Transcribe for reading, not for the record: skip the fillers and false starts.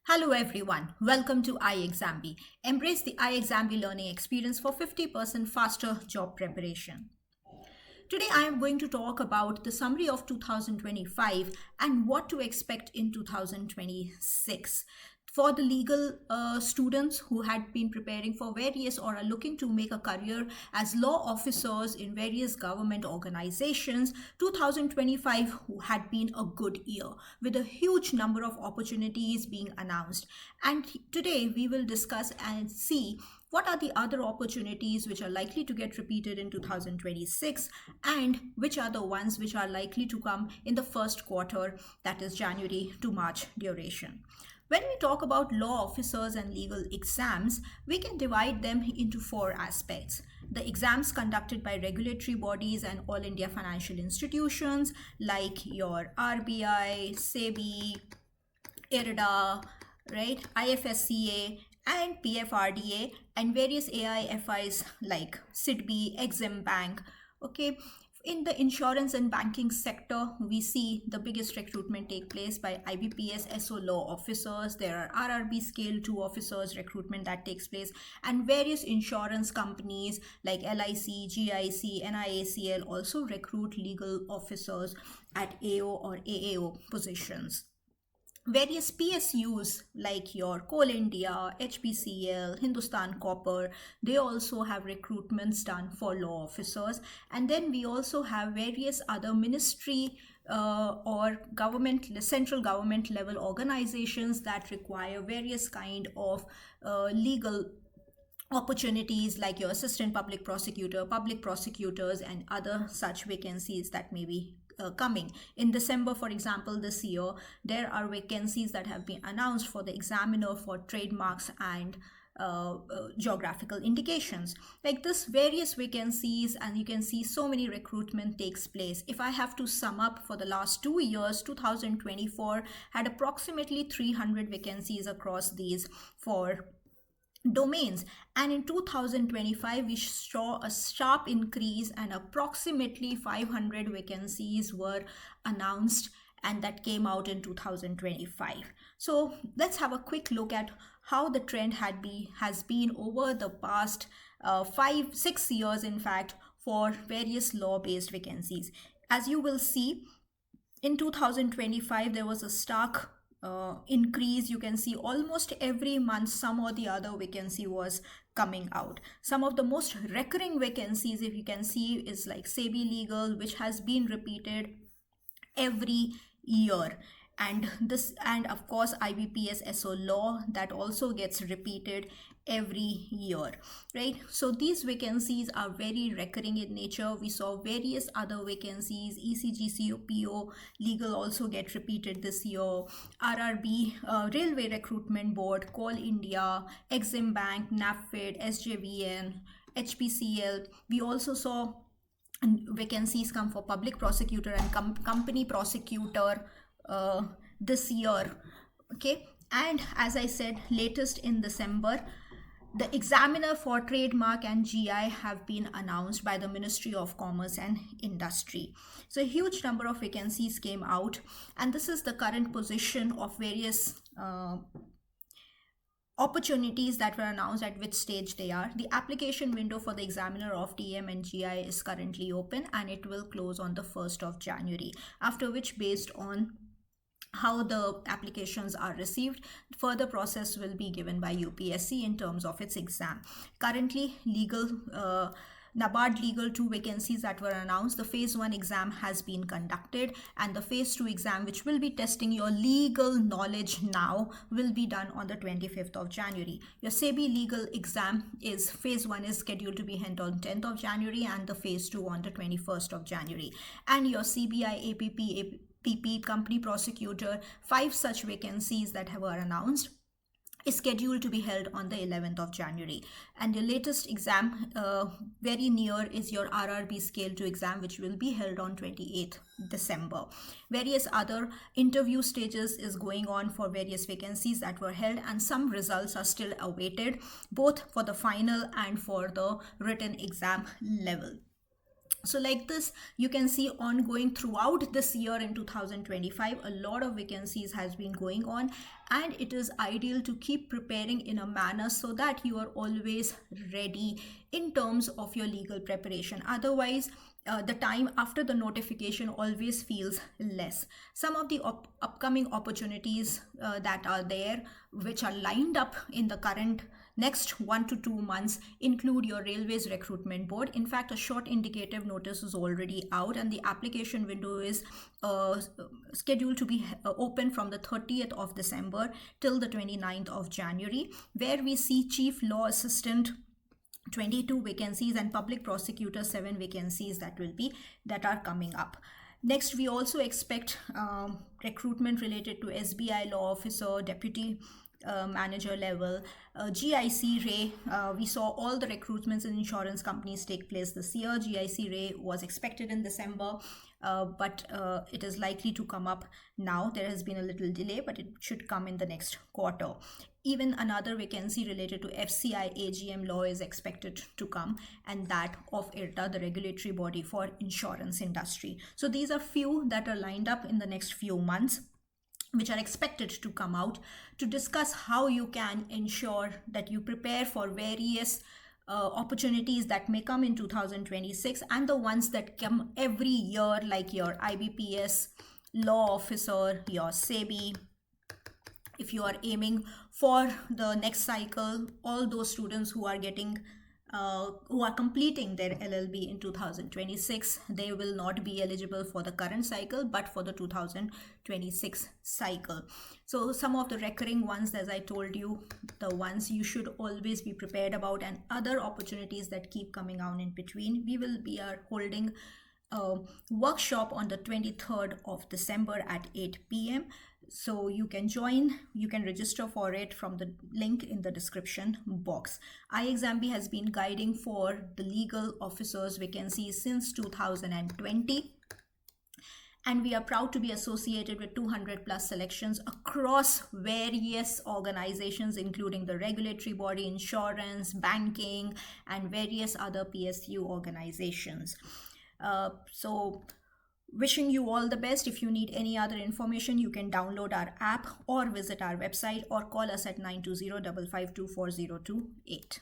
Hello everyone, welcome to iExamB. Embrace the iExamB learning experience for 50% faster job preparation. Today I am going to talk about the summary of 2025 and what to expect in 2026. For the legal students who had been preparing for various or are looking to make a career as law officers in various government organizations, 2025 had been a good year with a huge number of opportunities being announced. And today we will discuss and see what are the other opportunities which are likely to get repeated in 2026 and which are the ones which are likely to come in the first quarter, that is January to March duration. When we talk about law officers and legal exams, we can divide them into four aspects. The exams conducted by regulatory bodies and all India financial institutions like your RBI, SEBI, IRDA, right, IFSCA, and PFRDA, and various AIFIs like SEBI, Exim Bank. Okay. In the insurance and banking sector, we see the biggest recruitment take place by IBPS SO law officers. There are RRB scale 2 officers recruitment that takes place, and various insurance companies like LIC, GIC, NIACL also recruit legal officers at AO or AAO positions. Various PSUs like your Coal India, HPCL, Hindustan Copper, they also have recruitments done for law officers. And then we also have various other ministry or government, central government level organizations that require various kind of legal opportunities like your assistant public prosecutor, public prosecutors, and other such vacancies that may be coming. In December, for example, this year, there are vacancies that have been announced for the examiner for trademarks and geographical indications. Like this, various vacancies, and you can see so many recruitment takes place. If I have to sum up for the last 2 years, 2024 had approximately 300 vacancies across these for domains, and in 2025 we saw a sharp increase and approximately 500 vacancies were announced, and that came out in 2025. So let's have a quick look at how the trend has been over the past 5-6 years, in fact, for various law-based vacancies. As you will see, in 2025 there was a stark increase. You can see almost every month some or the other vacancy was coming out. Some of the most recurring vacancies, if you can see, is like SEBI legal, which has been repeated every year, and of course IBPS SO law, that also gets repeated every year, right? So these vacancies are very recurring in nature. We saw various other vacancies, ECGCPO legal also get repeated this year, RRB, Railway Recruitment Board, Coal India, Exim Bank, NABARD, SJVN, HPCL. We also saw vacancies come for public prosecutor and company prosecutor this year. Okay, and as I said, latest in December, the examiner for trademark and GI have been announced by the Ministry of Commerce and Industry. So a huge number of vacancies came out, and this is the current position of various opportunities that were announced, at which stage they are. The application window for the examiner of TM and GI is currently open, and it will close on the 1st of January, after which, based on how the applications are received, further process will be given by UPSC in terms of its exam. Currently, legal NABARD legal 2 vacancies that were announced, the phase 1 exam has been conducted, and the phase 2 exam, which will be testing your legal knowledge now, will be done on the 25th of January. Your SEBI legal exam is phase 1 is scheduled to be held on 10th of January and the phase 2 on the 21st of January. And your CBI APP company prosecutor, 5 such vacancies that were announced, is scheduled to be held on the 11th of January. And your latest exam very near is your RRB scale 2 exam, which will be held on 28th December. Various other interview stages is going on for various vacancies that were held, and some results are still awaited, both for the final and for the written exam level. So like this, you can see ongoing throughout this year in 2025, a lot of vacancies has been going on, and it is ideal to keep preparing in a manner so that you are always ready in terms of your legal preparation. Otherwise, the time after the notification always feels less. Some of the upcoming opportunities that are there, which are lined up in the current next 1 to 2 months, include your Railways Recruitment Board. In fact, a short indicative notice is already out, and the application window is scheduled to be open from the 30th of December till the 29th of January, where we see Chief Law Assistant 22 vacancies and public prosecutor 7 vacancies that are coming up. Next, we also expect recruitment related to SBI law officer, deputy manager level, GIC Ray. We saw all the recruitments in insurance companies take place this year. GIC Ray was expected in December, but it is likely to come up now. There has been a little delay, but it should come in the next quarter. Even another vacancy related to FCI AGM law is expected to come, and that of IRTA, the regulatory body for insurance industry. So these are few that are lined up in the next few months, which are expected to come out, to discuss how you can ensure that you prepare for various opportunities that may come in 2026 and the ones that come every year, like your IBPS law officer, your SEBI. If you are aiming for the next cycle, all those students who are completing their LLB in 2026, they will not be eligible for the current cycle, but for the 2026 cycle. So some of the recurring ones, as I told you, the ones you should always be prepared about, and other opportunities that keep coming out in between. We will be holding a workshop on the 23rd of December at 8 p.m. So you can join, you can register for it from the link in the description box. iExamB has been guiding for the legal officers vacancies since 2020. And we are proud to be associated with 200 plus selections across various organizations, including the regulatory body, insurance, banking, and various other PSU organizations. So wishing you all the best. If you need any other information, you can download our app or visit our website or call us at 920-552-4028.